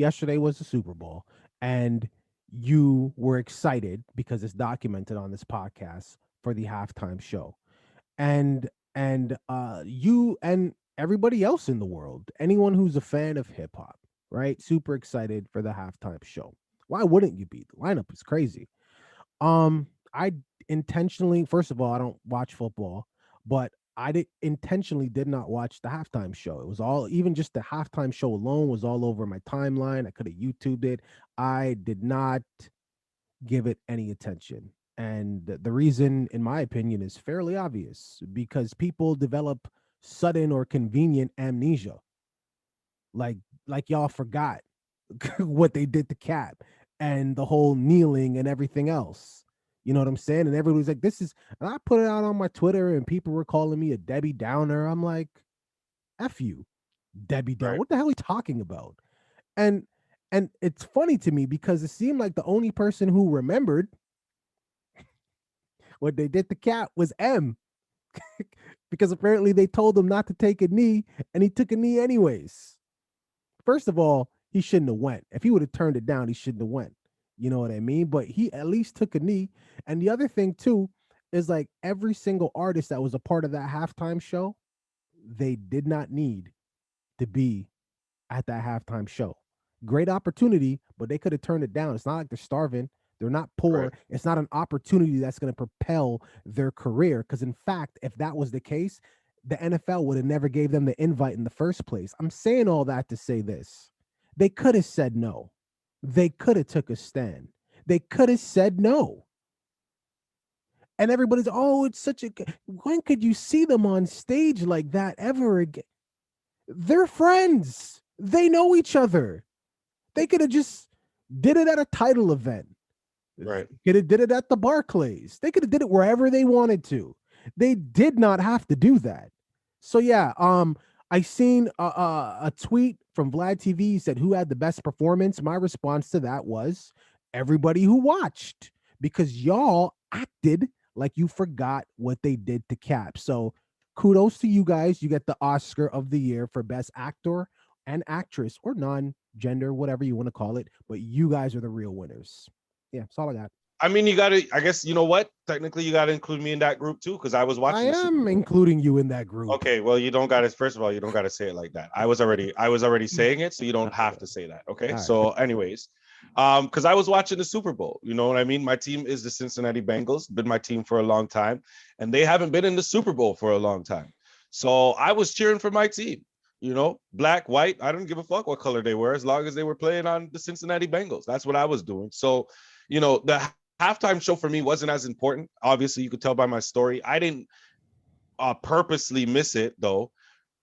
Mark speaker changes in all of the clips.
Speaker 1: yesterday was the Super Bowl, and you were excited because it's documented on this podcast for the halftime show, and you and everybody else in the world, anyone who's a fan of hip hop, right? Super excited for the halftime show. Why wouldn't you be? The lineup is crazy. I intentionally, first of all, I don't watch football, but intentionally did not watch the halftime show. It was all, even just the halftime show alone was all over my timeline. I could have YouTubed it. I did not give it any attention. And the reason, in my opinion, is fairly obvious because people develop sudden or convenient amnesia. Like, like y'all forgot what they did to Cap and the whole kneeling and everything else. You know what I'm saying? And everybody's like, this is, and I put it out on my Twitter and people were calling me a Debbie Downer. I'm like, F you, Debbie Downer.
Speaker 2: Right.
Speaker 1: What the hell are you talking about? And and it's funny to me because it seemed like the only person who remembered what they did to Cat was M. Because apparently they told him not to take a knee and he took a knee anyways. First of all, he shouldn't have went. If he would have turned it down, he shouldn't have went. You know what I mean? But he at least took a knee. And the other thing too is like every single artist that was a part of that halftime show, they did not need to be at that halftime show. Great opportunity, but they could have turned it down. It's not like they're starving. They're not
Speaker 2: Right.
Speaker 1: poor. It's not an opportunity that's going to propel their career. Because in fact, if that was the case, the NFL would have never gave them the invite in the first place. I'm saying all that to say this. They could have said no. They could have took a stand. They could have said no. And everybody's, oh, it's such a, when could you see them on stage like that ever again? They're friends. They know each other. They could have just did it at a title event.
Speaker 2: Right.
Speaker 1: Could have did it at the Barclays. They could have did it wherever they wanted to. They did not have to do that. So yeah, I seen a tweet from Vlad TV. He said, "Who had the best performance?" My response to that was everybody who watched, because y'all acted like you forgot what they did to Cap. So kudos to you guys. You get the Oscar of the year for best actor and actress or non-gender, whatever you want to call it. But you guys are the real winners. Yeah, that's all I got.
Speaker 2: I mean, you got to, I guess, you know what? Technically, you got to include me in that group too, because I was
Speaker 1: I
Speaker 2: watching the Super
Speaker 1: am
Speaker 2: Bowl.
Speaker 1: including you in that group.
Speaker 2: Okay, well, you don't got to. First of all, you don't got to say it like that. I was already saying it, so you don't have to say that. Okay.
Speaker 1: All right.
Speaker 2: So, anyways, because I was watching the Super Bowl, you know what I mean. My team is the Cincinnati Bengals. Been my team for a long time, and they haven't been in the Super Bowl for a long time. So I was cheering for my team. You know, black, white. I don't give a fuck what color they were, as long as they were playing on the Cincinnati Bengals. That's what I was doing. So, you know, the halftime show for me wasn't as important. Obviously, you could tell by my story. I didn't purposely miss it though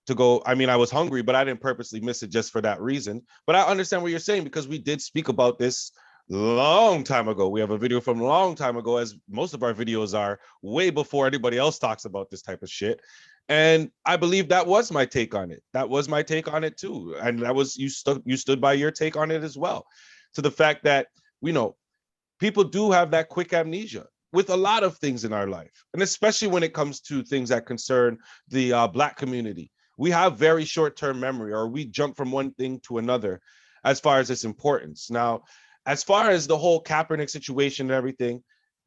Speaker 2: to go. I mean, I was hungry, but I didn't purposely miss it just for that reason. But I understand what you're saying because we did speak about this long time ago. We have a video from a long time ago, as most of our videos are way before anybody else talks about this type of shit. And I believe that was my take on it. That was my take on it too. And that was you stood by your take on it as well. To the fact that, you know, people do have that quick amnesia with a lot of things in our life, and especially when it comes to things that concern the Black community. We have very short-term memory, or we jump from one thing to another as far as its importance. Now, as far as the whole Kaepernick situation and everything,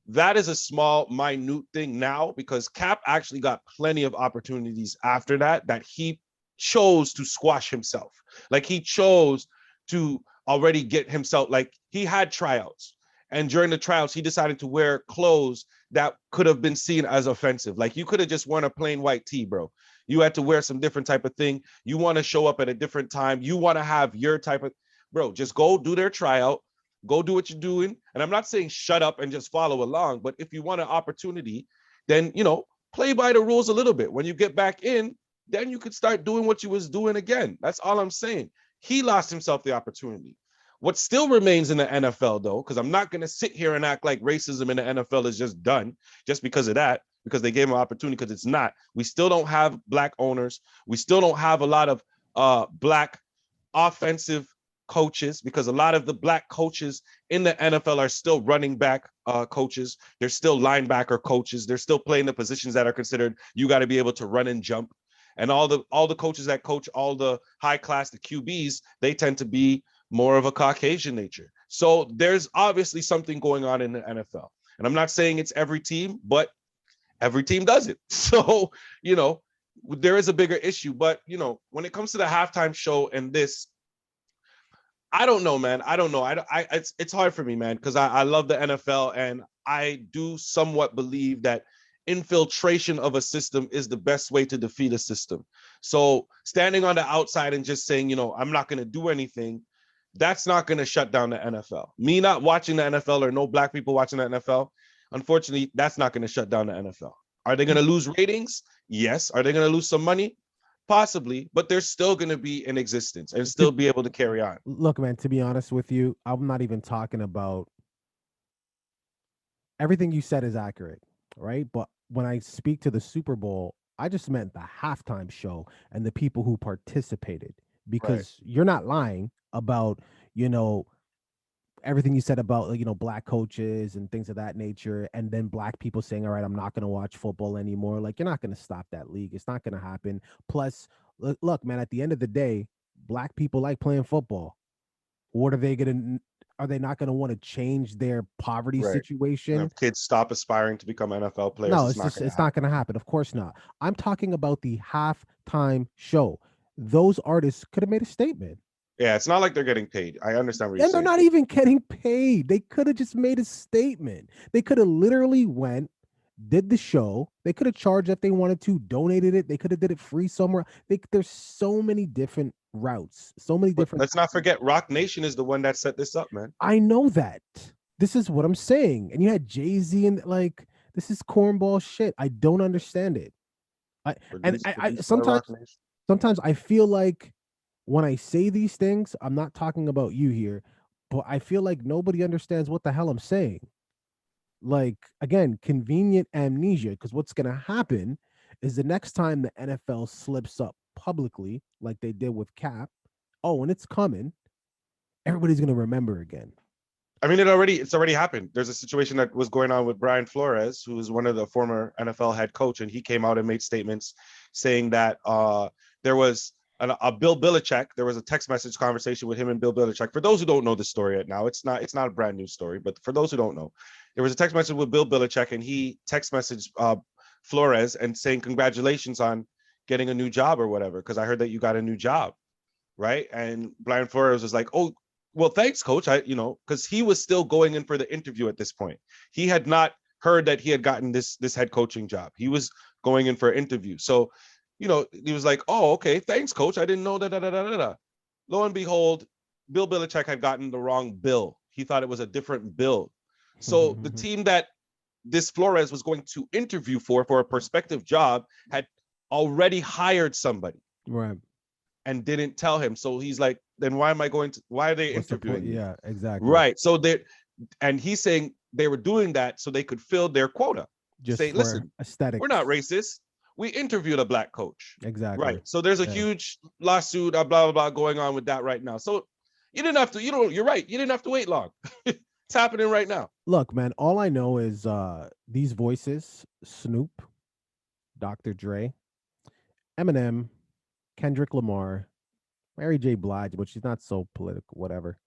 Speaker 2: that is a small, minute thing now, because Cap actually got plenty of opportunities after that he chose to squash himself. Like, he chose to already get himself, like, he had tryouts. And during the tryouts, he decided to wear clothes that could have been seen as offensive. Like, you could have just worn a plain white tee, bro. You had to wear some different type of thing. You want to show up at a different time. You want to have your type of, bro, just go do their tryout. Go do what you're doing. And I'm not saying shut up and just follow along, but if you want an opportunity, then, you know, play by the rules a little bit. When you get back in, then you could start doing what you was doing again. That's all I'm saying. He lost himself the opportunity. What still remains in the NFL, though, because I'm not going to sit here and act like racism in the NFL is just done just because of that, because they gave him an opportunity, because it's not. We still don't have Black owners. We still don't have a lot of Black offensive coaches, because a lot of the Black coaches in the NFL are still running back coaches. They're still linebacker coaches. They're still playing the positions that are considered, you got to be able to run and jump. And all the coaches that coach all the high class, the QBs, they tend to be more of a Caucasian nature. So there's obviously something going on in the NFL. And I'm not saying it's every team, but every team does it. So, there is a bigger issue. But, when it comes to the halftime show and this, I don't know, man. I don't know. It's hard for me, man, because I love the NFL and I do somewhat believe that infiltration of a system is the best way to defeat a system. So standing on the outside and just saying, I'm not going to do anything, that's not going to shut down the NFL. Me not watching the NFL or no black people watching the NFL, unfortunately, that's not going to shut down the NFL. Are they going to lose ratings? Yes. Are they going to lose some money? Possibly, but they're still going to be in existence and still be able to carry on.
Speaker 1: Look, man, to be honest with you, I'm not even talking about everything you said is accurate, right? But when I speak to the Super Bowl, I just meant the halftime show and the people who participated, because you're not lying about, everything you said about, black coaches and things of that nature, and then black people saying, all right, I'm not going to watch football anymore. Like, you're not going to stop that league. It's not going to happen. Plus, look, man, at the end of the day, black people like playing football. What are they going to, are they not going to want to change their poverty situation?
Speaker 2: If kids stop aspiring to become NFL players,
Speaker 1: No, it's not going to happen. Of course not. I'm talking about the halftime show. Those artists could have made a statement.
Speaker 2: Yeah, it's not like they're getting paid. I understand what you're saying.
Speaker 1: And they're not even getting paid. They could have just made a statement. They could have literally went, did the show. They could have charged if they wanted to, donated it. They could have did it free somewhere. There's so many different routes. So many different.
Speaker 2: Let's not forget, Rock Nation is the one that set this up, man.
Speaker 1: I know that. This is what I'm saying. And you had Jay-Z and this is cornball shit. I don't understand it. Sometimes I feel like when I say these things, I'm not talking about you here, but I feel like nobody understands what the hell I'm saying. Like, again, convenient amnesia, because what's going to happen is the next time the NFL slips up publicly, like they did with Cap, and it's coming, everybody's going to remember again.
Speaker 2: I mean, it's already happened. There's a situation that was going on with Brian Flores, who is one of the former NFL head coach, and he came out and made statements saying that there was a Bill Belichick. There was a text message conversation with him and Bill Belichick. For those who don't know the story right now, it's not a brand new story, but for those who don't know, there was a text message with Bill Belichick, and he text messaged Flores and saying congratulations on getting a new job or whatever, because I heard that you got a new job, right? And Brian Flores was like, oh, well, thanks, coach. Because he was still going in for the interview at this point. He had not heard that he had gotten this head coaching job. He was going in for an interview. So, he was like, oh, okay, thanks, coach. I didn't know that. Lo and behold, Bill Belichick had gotten the wrong bill. He thought it was a different bill. So the team that this Flores was going to interview for a prospective job had already hired somebody.
Speaker 1: Right.
Speaker 2: And didn't tell him. So he's like, then why are they interviewing me?
Speaker 1: Yeah, exactly.
Speaker 2: Right. So and he's saying they were doing that so they could fill their quota.
Speaker 1: Just
Speaker 2: say, listen,
Speaker 1: aesthetic.
Speaker 2: We're not racist. We interviewed a black coach.
Speaker 1: Exactly.
Speaker 2: Right. So there's a huge lawsuit, blah, blah, blah, going on with that right now. So you didn't have to, you're right. You didn't have to wait long. It's happening right now.
Speaker 1: Look, man, all I know is these voices, Snoop, Dr. Dre, Eminem, Kendrick Lamar, Mary J. Blige, but she's not so political, whatever.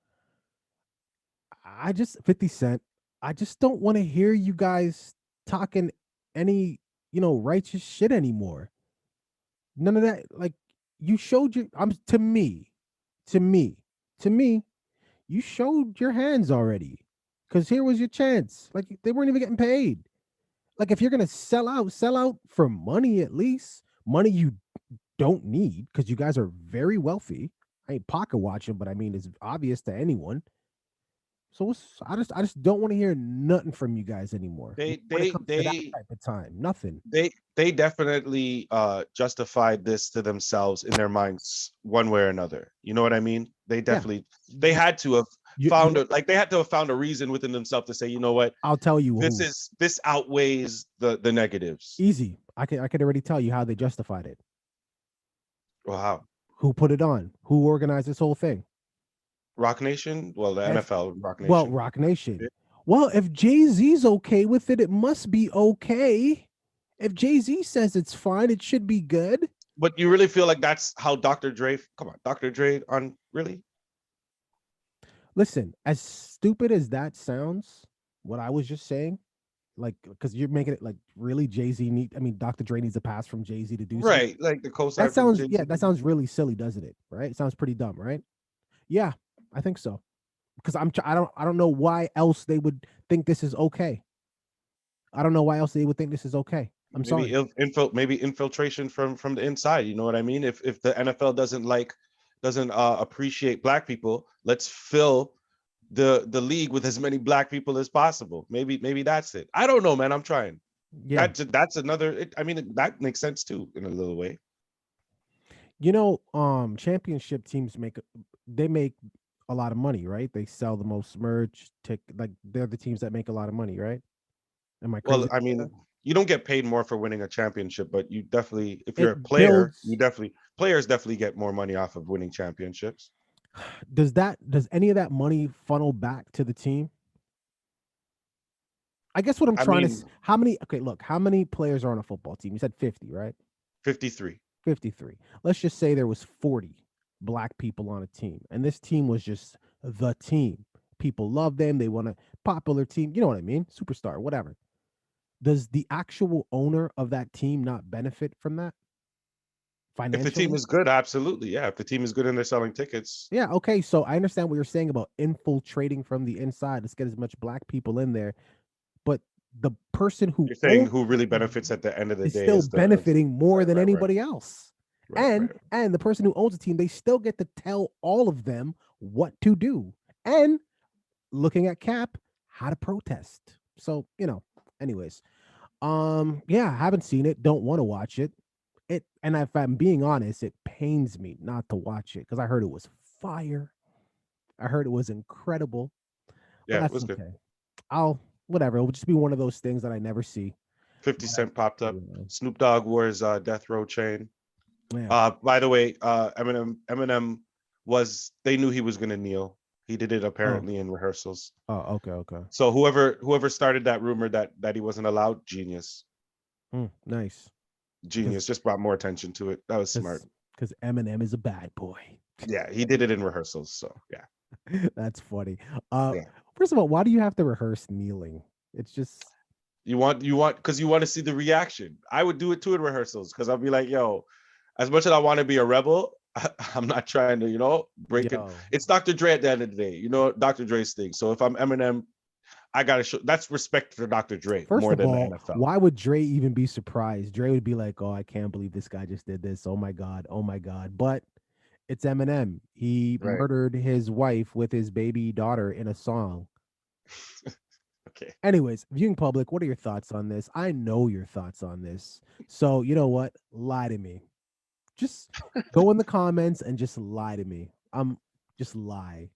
Speaker 1: 50 Cent, I just don't want to hear you guys talking any, righteous shit anymore. None of that. Like, you showed to me, you showed your hands already. Because here was your chance. Like, they weren't even getting paid. Like, if you're going to sell out for money, at least. Money you don't need, because you guys are very wealthy. I ain't pocket watching, but I mean, it's obvious to anyone. So I just don't want to hear nothing from you guys anymore.
Speaker 2: They
Speaker 1: that type of time, nothing.
Speaker 2: They definitely justified this to themselves in their minds one way or another. You know what I mean? They definitely they had to have found a reason within themselves to say, you know what?
Speaker 1: I'll tell you.
Speaker 2: This outweighs the negatives.
Speaker 1: Easy. I could already tell you how they justified it.
Speaker 2: Wow.
Speaker 1: Who put it on? Who organized this whole thing?
Speaker 2: Rock Nation? Well, the NFL, Rock Nation.
Speaker 1: Well, Rock Nation. Yeah. Well, if Jay-Z's okay with it, it must be okay. If Jay-Z says it's fine, it should be good.
Speaker 2: But you really feel like that's how Dr. Dre, come on, Dr. Dre on, really?
Speaker 1: Listen, as stupid as that sounds, what I was just saying, like, because you're making it like really Jay-Z need. I mean, Dr. Dre needs a pass from Jay-Z to do something.
Speaker 2: Right, like the
Speaker 1: That
Speaker 2: cosign from
Speaker 1: sounds,
Speaker 2: Jay
Speaker 1: yeah,
Speaker 2: Z.
Speaker 1: that sounds really silly, doesn't it? Right? It sounds pretty dumb, right? Yeah, I think so. Because I don't know why else they would think this is okay. I don't know why else they would think this is okay. I'm
Speaker 2: Maybe
Speaker 1: sorry.
Speaker 2: maybe infiltration from the inside. You know what I mean? If the NFL doesn't appreciate black people, let's fill the league with as many black people as possible. Maybe that's it. I don't know, man. I'm trying.
Speaker 1: Yeah.
Speaker 2: That's another. I mean, that makes sense too in a little way.
Speaker 1: Championship teams they make a lot of money, right? They sell the most merch, like they're the teams that make a lot of money, right? Am I
Speaker 2: Well,
Speaker 1: crazy
Speaker 2: I
Speaker 1: about that?
Speaker 2: mean, you don't get paid more for winning a championship, but you definitely, if you're a
Speaker 1: It
Speaker 2: player,
Speaker 1: builds
Speaker 2: players definitely get more money off of winning championships.
Speaker 1: does any of that money funnel back to the team? I guess what I'm
Speaker 2: I
Speaker 1: trying to
Speaker 2: mean,
Speaker 1: how many okay, look, how many players are on a football team? You said 50, right?
Speaker 2: 53.
Speaker 1: 53. Let's just say there was 40 black people on a team and this team was just the team. People love them, they want a popular team, you know what I mean? Superstar, whatever. Does the actual owner of that team not benefit from that
Speaker 2: If the team
Speaker 1: financially?
Speaker 2: is good, absolutely. Yeah. If the team is good and they're selling tickets,
Speaker 1: Yeah, okay. So I understand what you're saying about infiltrating from the inside. Let's get as much black people in there. But the person who
Speaker 2: you're saying
Speaker 1: owns
Speaker 2: who really
Speaker 1: the team
Speaker 2: benefits at the end of the
Speaker 1: is
Speaker 2: day
Speaker 1: still
Speaker 2: is the
Speaker 1: benefiting more
Speaker 2: right,
Speaker 1: than
Speaker 2: right, right,
Speaker 1: anybody else.
Speaker 2: right, right.
Speaker 1: And the person who owns the team, they still get to tell all of them what to do. And looking at Cap, how to protest. So, anyways. Yeah, I haven't seen it, don't want to watch it. And if I'm being honest, it pains me not to watch it because I heard it was fire. I heard it was incredible, but
Speaker 2: Yeah, it
Speaker 1: that's
Speaker 2: was good.
Speaker 1: okay. I'll whatever. It'll just be one of those things that I never see.
Speaker 2: 50
Speaker 1: But
Speaker 2: Cent popped up.
Speaker 1: you
Speaker 2: Snoop Dogg wore his death row chain.
Speaker 1: yeah.
Speaker 2: By the way, Eminem was they knew he was gonna kneel. He did it
Speaker 1: Oh.
Speaker 2: apparently in rehearsals.
Speaker 1: Oh. Okay. Okay.
Speaker 2: So whoever started that rumor that he wasn't allowed, genius,
Speaker 1: Nice.
Speaker 2: genius,
Speaker 1: Because
Speaker 2: just brought more attention to it. That was smart.
Speaker 1: because Eminem is a bad boy.
Speaker 2: Yeah, he did it in rehearsals. So yeah,
Speaker 1: That's funny. Uh,
Speaker 2: yeah.
Speaker 1: First of all, why do you have to rehearse kneeling? It's just
Speaker 2: You want because you want to see the reaction. I would do it too in rehearsals because I'll be like, yo, as much as I want to be a rebel, I'm not trying to, break it.
Speaker 1: yo.
Speaker 2: It's Dr. Dre at the end of the day, Dr. Dre's thing. So if I'm Eminem, I gotta show that's respect for Dr. Dre
Speaker 1: First
Speaker 2: more
Speaker 1: of
Speaker 2: than the
Speaker 1: all,
Speaker 2: NFL.
Speaker 1: why would Dre even be surprised? Dre would be like, "Oh, I can't believe this guy just did this. Oh my god. Oh my god." But it's Eminem. He
Speaker 2: Right.
Speaker 1: murdered his wife with his baby daughter in a song.
Speaker 2: Okay.
Speaker 1: Anyways, viewing public, what are your thoughts on this? I know your thoughts on this. So, you know what? Lie to me. Just go in the comments and just lie to me. Just lie.